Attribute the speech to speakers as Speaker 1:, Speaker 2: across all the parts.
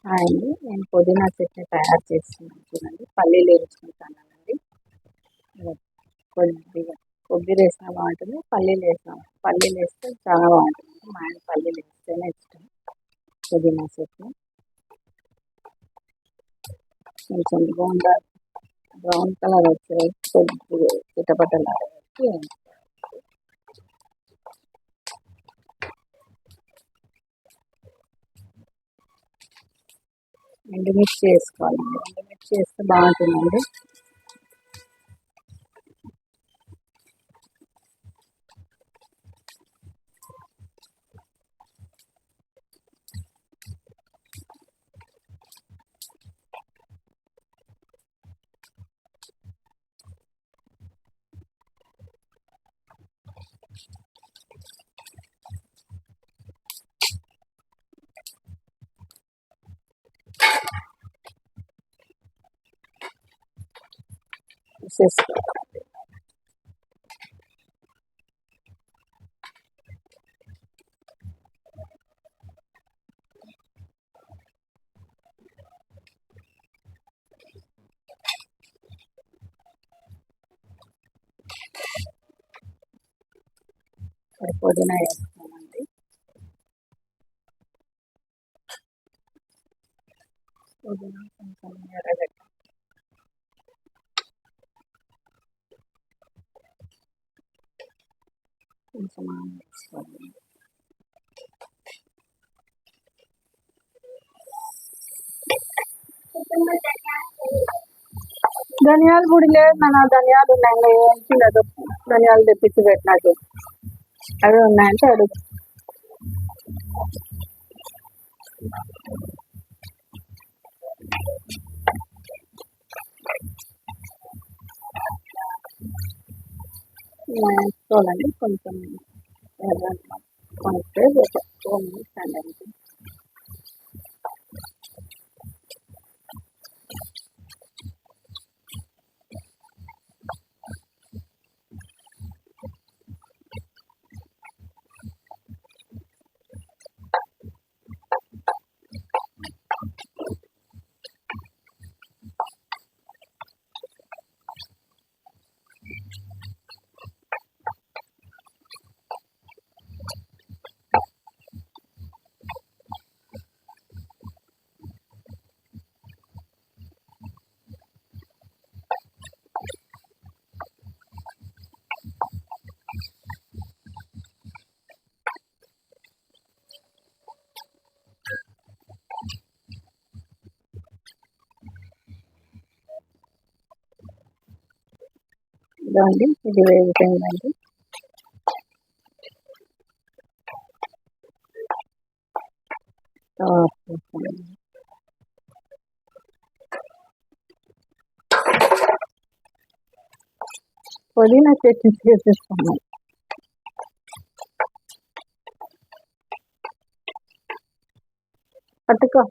Speaker 1: అండి నేను పుదీనా చట్నీ తయారు చేస్తున్నాను చూడండి. పల్లీలు వేయించుకుంటానండి. కొద్దిగా కొబ్బరి వేసినా బాగుంటుంది, పల్లీలు వేస్తే చాలా బాగుంటుంది. మా ఆయన పల్లీలు వేస్తేనే ఇష్టం. పుదీనా చట్నీ కొంచెం బ్రౌన్ కలర్ వచ్చే కొద్దిగా చిటపటలాడేసి ఎండుమిర్చి వేసుకోవాలండి. ఎండుమిర్చి వేస్తే బాగుంటుందండి. వేసేసుకోవాలి. పుదీనా వేసుకోమండి. పుదీనా కొంచెం ఎర్రగడ్డ కొంచెం వేసుకోవాలి. ధనియాల పొడి లేదు, మన ధనియాలు ఉన్నాయండి. ఏంటి ధనియాలు తెప్పించి పెట్టినట్టు అవి ఉన్నాయంటే అడుగు. వేసుకోవాలండి కొంచెం కొంటే అండి. ఇదండి ఇది వేగిపోయిందండి. పుదీనా చట్నీ చేసేస్తాను. పట్టుకో.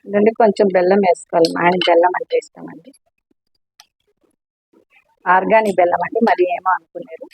Speaker 1: ఇదండి కొంచెం బెల్లం వేసుకోవాలి. మా ఆయన బెల్లం అంటే ఇష్టం అండి. ఆర్గానిక్ బెల్లం అండి, మరి ఏమో అనుకున్నారు.